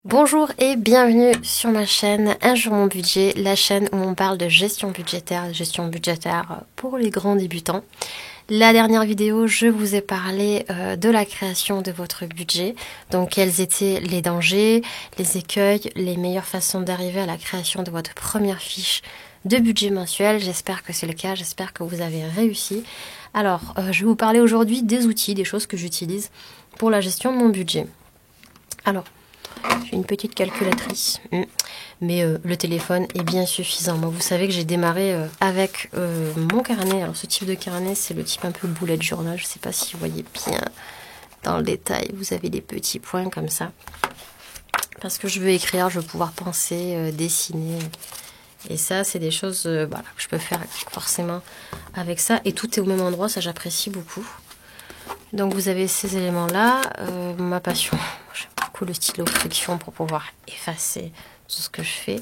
Bonjour et bienvenue sur ma chaîne Un jour mon budget, la chaîne où on parle de gestion budgétaire pour les grands débutants. La dernière vidéo, je vous ai parlé de la création de votre budget, donc quels étaient les dangers, les écueils, les meilleures façons d'arriver à la création de votre première fiche de budget mensuel. J'espère que c'est le cas, j'espère que vous avez réussi. Alors, je vais vous parler aujourd'hui des outils, des choses que j'utilise pour la gestion de mon budget. Alors, j'ai une petite calculatrice, mais le téléphone est bien suffisant. Moi, vous savez que j'ai démarré avec mon carnet. Alors, ce type de carnet, c'est le type un peu bullet journal. Je ne sais pas si vous voyez bien dans le détail. Vous avez des petits points comme ça. Parce que je veux écrire, je veux pouvoir penser, dessiner. Et ça, c'est des choses voilà, que je peux faire forcément avec ça. Et tout est au même endroit, ça j'apprécie beaucoup. Donc vous avez ces éléments-là, ma passion, j'aime beaucoup le stylo friction pour pouvoir effacer tout ce que je fais.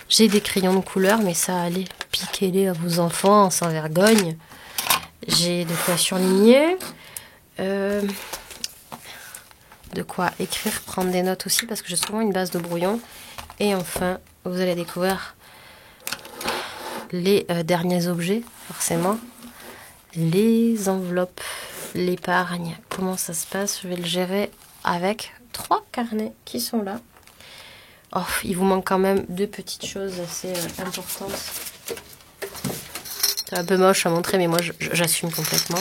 J'ai des crayons de couleur, mais ça, allez, piquez-les à vos enfants sans vergogne. J'ai de quoi surligner, de quoi écrire, prendre des notes aussi, parce que j'ai souvent une base de brouillon. Et enfin, vous allez découvrir les derniers objets, forcément, les enveloppes. L'épargne, comment ça se passe? Je vais le gérer avec 3 carnets qui sont là. Oh, il vous manque quand même 2 petites choses assez importantes. C'est un peu moche à montrer, mais moi j'assume complètement.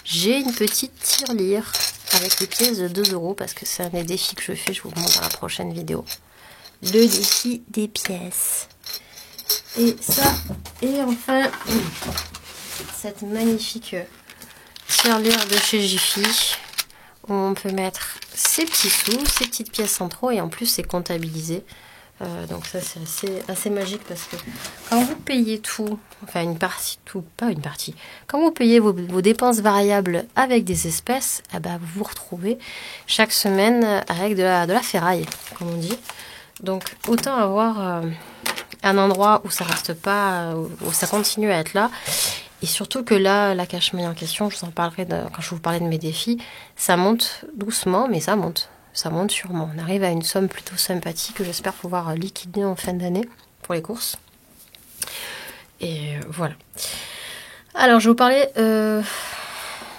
J'ai une petite tirelire avec les pièces de 2 € parce que c'est un des défis que je fais. Je vous montre dans la prochaine vidéo. Le défi des pièces. Et ça, et enfin, cette magnifique tirelire de chez Jiffy où on peut mettre ses petits sous, ses petites pièces en trop et en plus c'est comptabilisé. Donc ça c'est assez magique parce que quand vous payez tout, enfin une partie, tout, pas une partie, quand vous payez vos dépenses variables avec des espèces, eh ben, vous vous retrouvez chaque semaine avec de la ferraille, comme on dit. Donc autant avoir un endroit où ça reste pas, où ça continue à être là. Et surtout que là, la cache-monnaie en question, je vous en parlerai quand je vous parlais de mes défis, ça monte doucement, mais ça monte. Ça monte sûrement. On arrive à une somme plutôt sympathique que j'espère pouvoir liquider en fin d'année pour les courses. Et voilà. Alors, je vais vous parler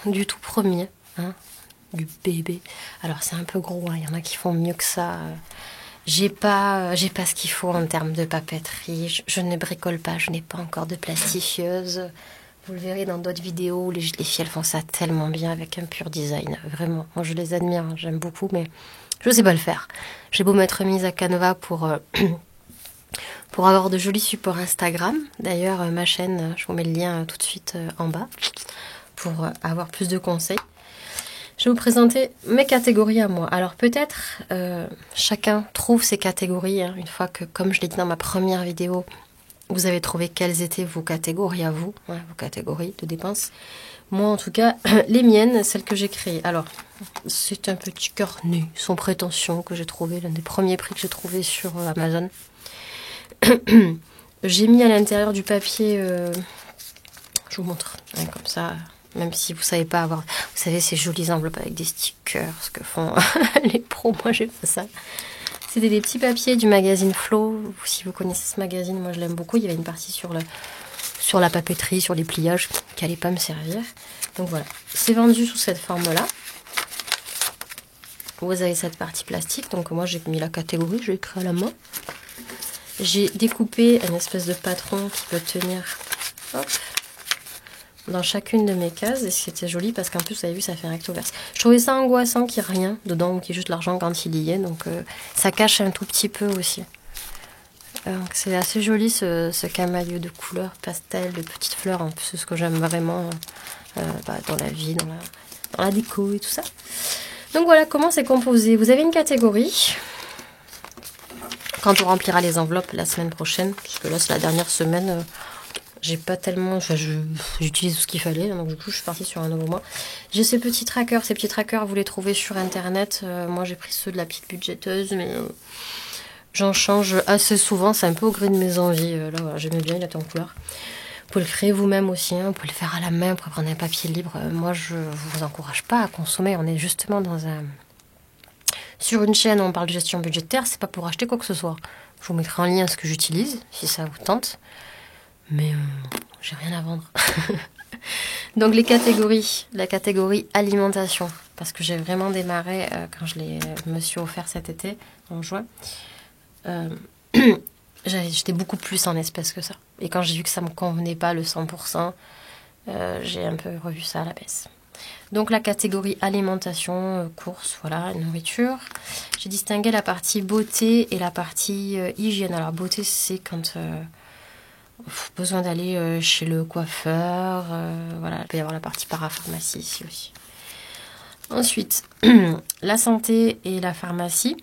du tout premier, du bébé. Alors, c'est un peu gros, il y en a qui font mieux que ça. J'ai pas ce qu'il faut en termes de papeterie. Je ne bricole pas, je n'ai pas encore de plastifieuse. Vous le verrez dans d'autres vidéos, les filles elles font ça tellement bien avec un pur design, vraiment. Moi je les admire, j'aime beaucoup, mais je sais pas le faire. J'ai beau m'être mise à Canva pour avoir de jolis supports Instagram. D'ailleurs ma chaîne, je vous mets le lien tout de suite en bas pour avoir plus de conseils. Je vais vous présenter mes catégories à moi. Alors peut-être chacun trouve ses catégories une fois que, comme je l'ai dit dans ma première vidéo, vous avez trouvé quelles étaient vos catégories à vous, vos catégories de dépenses. Moi, en tout cas, les miennes, celles que j'ai créées. Alors, c'est un petit carnet sans prétention que j'ai trouvé, l'un des premiers prix que j'ai trouvé sur Amazon. J'ai mis à l'intérieur du papier, je vous montre, comme ça, même si vous savez pas avoir, vous savez, ces jolies enveloppes avec des stickers, ce que font les pros, moi j'ai fait ça. C'était des petits papiers du magazine Flow. Si vous connaissez ce magazine, moi je l'aime beaucoup. Il y avait une partie sur la papeterie, sur les pliages, qui n'allait pas me servir. Donc voilà, c'est vendu sous cette forme-là. Vous avez cette partie plastique. Donc moi j'ai mis la catégorie, j'ai écrit à la main. J'ai découpé une espèce de patron qui peut tenir dans chacune de mes cases. Et c'était joli parce qu'en plus, vous avez vu, ça fait recto verse. Je trouvais ça angoissant qu'il n'y ait rien dedans ou qu'il y ait juste l'argent quand il y est. Donc ça cache un tout petit peu aussi. Donc c'est assez joli ce camailleux de couleurs pastel, de petites fleurs. En plus, c'est ce que j'aime vraiment dans la vie, dans la déco et tout ça. Donc voilà comment c'est composé. Vous avez une catégorie. Quand on remplira les enveloppes la semaine prochaine, parce que là c'est la dernière semaine, j'ai pas tellement, j'utilise tout ce qu'il fallait, donc du coup je suis partie sur un nouveau mois. J'ai ces petits trackers, vous les trouvez sur internet. Moi j'ai pris ceux de la petite budgéteuse, mais j'en change assez souvent, c'est un peu au gré de mes envies. Là voilà, j'aimais bien, il était en couleur. Vous pouvez le créer vous-même aussi, vous pouvez le faire à la main, vous pouvez prendre un papier libre. Moi je vous encourage pas à consommer, on est justement dans Sur une chaîne où on parle de gestion budgétaire, c'est pas pour acheter quoi que ce soit. Je vous mettrai en lien ce que j'utilise, si ça vous tente. Mais j'ai rien à vendre. Donc les catégories, la catégorie alimentation, parce que j'ai vraiment démarré quand je me suis offert cet été, en juin. J'étais beaucoup plus en espèces que ça. Et quand j'ai vu que ça me convenait pas, le 100%, j'ai un peu revu ça à la baisse. Donc la catégorie alimentation, courses, voilà, nourriture. J'ai distingué la partie beauté et la partie hygiène. Alors beauté, c'est quand besoin d'aller chez le coiffeur. Voilà, il peut y avoir la partie parapharmacie ici aussi. Ensuite, la santé et la pharmacie.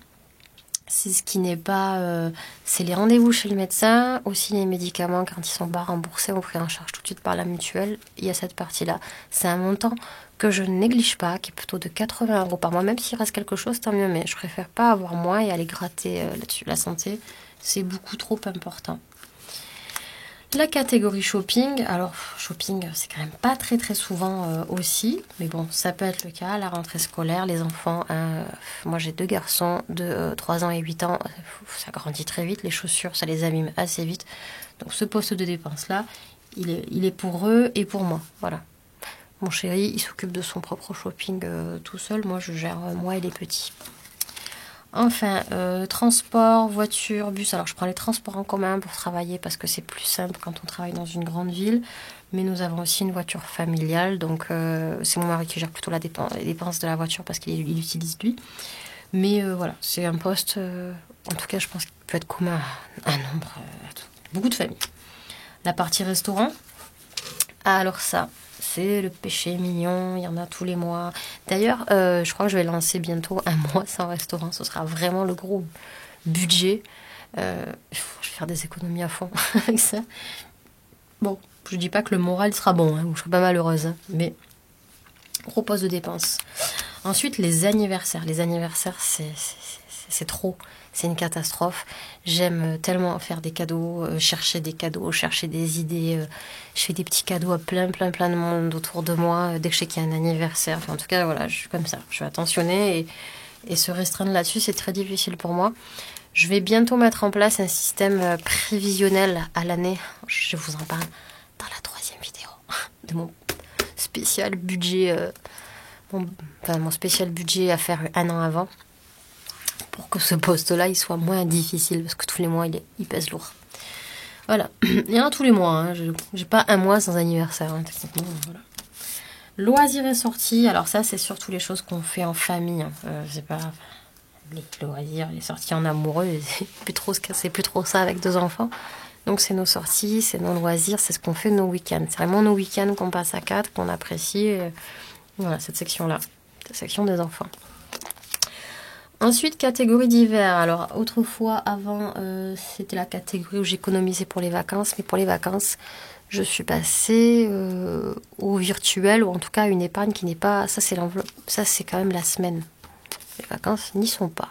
C'est ce qui n'est pas... c'est les rendez-vous chez le médecin, aussi les médicaments quand ils sont pas remboursés, on pris en charge tout de suite par la mutuelle. Il y a cette partie-là. C'est un montant que je ne néglige pas, qui est plutôt de 80 € par mois. Même s'il reste quelque chose, tant mieux, mais je préfère pas avoir moins et aller gratter là-dessus. La santé, c'est beaucoup trop important. La catégorie shopping, alors shopping c'est quand même pas très très souvent aussi, mais bon ça peut être le cas, la rentrée scolaire, les enfants, moi j'ai 2 garçons de 3 ans et 8 ans, ça grandit très vite, les chaussures ça les abîme assez vite, donc ce poste de dépense là, il est pour eux et pour moi, voilà. Mon chéri il s'occupe de son propre shopping tout seul, moi je gère moi et les petits. Enfin, transport, voiture, bus. Alors, je prends les transports en commun pour travailler parce que c'est plus simple quand on travaille dans une grande ville. Mais nous avons aussi une voiture familiale. Donc, c'est mon mari qui gère plutôt les dépenses de la voiture parce qu'il l'utilise lui. Mais voilà, c'est un poste, en tout cas, je pense qu'il peut être commun à un nombre, beaucoup de familles. La partie restaurant. Alors ça, c'est le péché mignon, il y en a tous les mois. D'ailleurs, je crois que je vais lancer bientôt un mois sans restaurant. Ce sera vraiment le gros budget. Je vais faire des économies à fond avec ça. Bon, je dis pas que le moral sera bon, ou je serai pas malheureuse, hein, mais gros poste de dépenses. Ensuite, les anniversaires. Les anniversaires, c'est trop. C'est une catastrophe. J'aime tellement faire des cadeaux, chercher des cadeaux, chercher des idées. Je fais des petits cadeaux à plein de monde autour de moi. Dès que je sais qu'il y a un anniversaire. Enfin, en tout cas, voilà, je suis comme ça. Je suis attentionnée et se restreindre là-dessus, c'est très difficile pour moi. Je vais bientôt mettre en place un système prévisionnel à l'année. Je vous en parle dans la 3e vidéo de mon spécial budget. Mon spécial budget à faire un an avant. Pour que ce poste-là, il soit moins difficile. Parce que tous les mois, il pèse lourd. Voilà. Il y en a tous les mois. Hein. J'ai pas un mois sans anniversaire. Hein, techniquement, voilà. Loisirs et sorties. Alors ça, c'est surtout les choses qu'on fait en famille. Hein. C'est pas les loisirs, les sorties en amoureux. C'est plus trop ça avec 2 enfants. Donc c'est nos sorties, c'est nos loisirs, c'est ce qu'on fait nos week-ends. C'est vraiment nos week-ends qu'on passe à 4, qu'on apprécie. Voilà, cette section-là. Cette section des enfants. Ensuite, catégorie d'hiver. Alors, autrefois, avant, c'était la catégorie où j'économisais pour les vacances. Mais pour les vacances, je suis passée au virtuel, ou en tout cas à une épargne qui n'est pas... Ça, c'est l'enveloppe. Ça, c'est quand même la semaine. Les vacances n'y sont pas.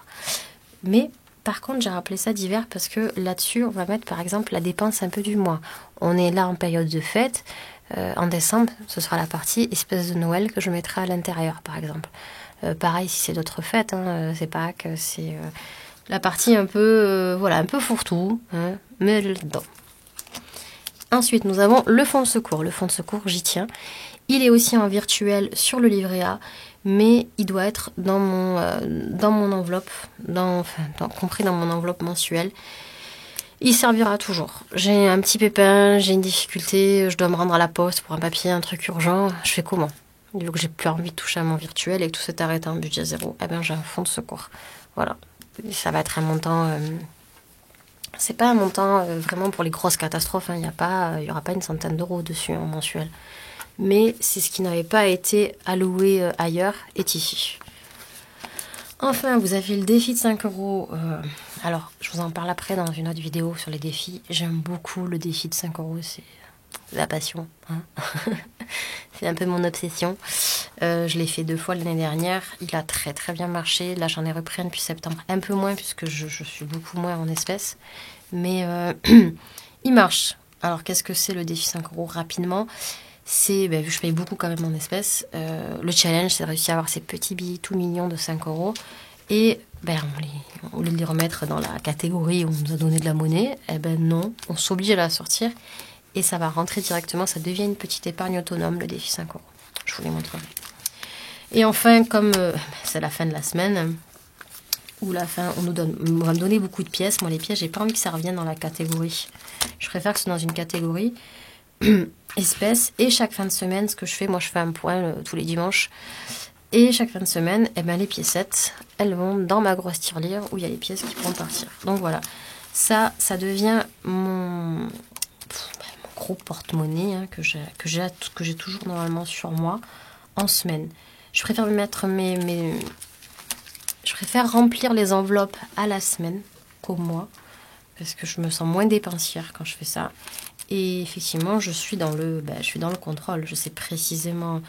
Mais, par contre, j'ai rappelé ça d'hiver parce que là-dessus, on va mettre, par exemple, la dépense un peu du mois. On est là en période de fête. En décembre, ce sera la partie espèce de Noël que je mettrai à l'intérieur, par exemple. Pareil si c'est d'autres fêtes, hein, c'est Pâques, c'est la partie un peu, un peu fourre-tout, hein, mais dedans. Ensuite, nous avons le fonds de secours. Le fonds de secours, j'y tiens. Il est aussi en virtuel sur le livret A, mais il doit être dans mon enveloppe, compris dans mon enveloppe mensuelle. Il servira toujours. J'ai un petit pépin, j'ai une difficulté, je dois me rendre à la poste pour un papier, un truc urgent. Je fais comment ? Vu que j'ai plus envie de toucher à mon virtuel et que tout s'est arrêté en budget 0, eh bien j'ai un fonds de secours. Voilà. Ça va être un montant... c'est pas un montant vraiment pour les grosses catastrophes. Hein. Il y aura pas une centaine d'euros dessus en mensuel. Mais c'est ce qui n'avait pas été alloué ailleurs est ici. Enfin, vous avez le défi de 5 €. Alors, je vous en parle après dans une autre vidéo sur les défis. J'aime beaucoup le défi de 5 €. C'est la passion. Hein. C'est un peu mon obsession. Je l'ai fait 2 fois l'année dernière. Il a très très bien marché. Là, j'en ai repris un depuis septembre. Un peu moins puisque je suis beaucoup moins en espèces. Mais il marche. Alors, qu'est-ce que c'est le défi 5 € rapidement ? C'est, vu que je paye beaucoup quand même en espèces, le challenge, c'est de réussir à avoir ces petits billets tout mignons de 5 € et au lieu de les remettre dans la catégorie où on nous a donné de la monnaie, eh ben non, on s'oblige à la sortir et ça va rentrer directement, ça devient une petite épargne autonome, le défi 5 euros. Je vous les montrerai. Et enfin, comme c'est la fin de la semaine, où la fin, on va me donner beaucoup de pièces. Moi, les pièces, j'ai pas envie que ça revienne dans la catégorie. Je préfère que ce soit dans une catégorie espèces. Et chaque fin de semaine, ce que je fais, moi, je fais un point tous les dimanches. Et chaque fin de semaine, eh ben, les piécettes, elles vont dans ma grosse tirelire où il y a les pièces qui vont partir. Donc voilà, ça devient mon gros porte-monnaie hein, que j'ai toujours normalement sur moi en semaine. Je préfère mettre je préfère remplir les enveloppes à la semaine qu'au mois parce que je me sens moins dépensière quand je fais ça. Et effectivement, je suis dans le contrôle. Je sais précisément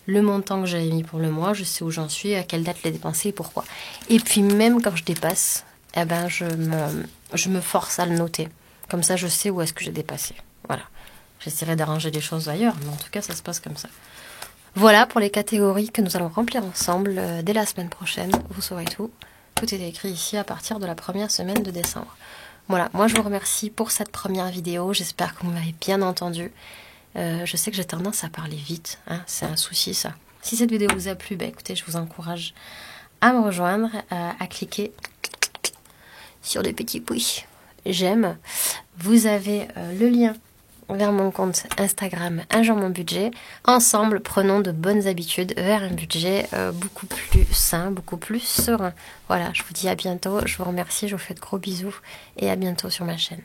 le montant que j'avais mis pour le mois, je sais où j'en suis, à quelle date les dépenser et pourquoi. Et puis même quand je dépasse, eh ben je me force à le noter. Comme ça, je sais où est-ce que j'ai dépassé. Voilà. J'essaierai d'arranger les choses ailleurs, mais en tout cas, ça se passe comme ça. Voilà pour les catégories que nous allons remplir ensemble dès la semaine prochaine. Vous saurez tout. Tout est écrit ici à partir de la première semaine de décembre. Voilà, moi je vous remercie pour cette première vidéo. J'espère que vous m'avez bien entendu. Je sais que j'ai tendance à parler vite, hein, c'est un souci ça. Si cette vidéo vous a plu, écoutez, je vous encourage à me rejoindre, à cliquer sur le petit pouce j'aime. Vous avez le lien vers mon compte Instagram Un jour mon budget. Ensemble, prenons de bonnes habitudes vers un budget beaucoup plus sain, beaucoup plus serein. Voilà, je vous dis à bientôt, je vous remercie, je vous fais de gros bisous et à bientôt sur ma chaîne.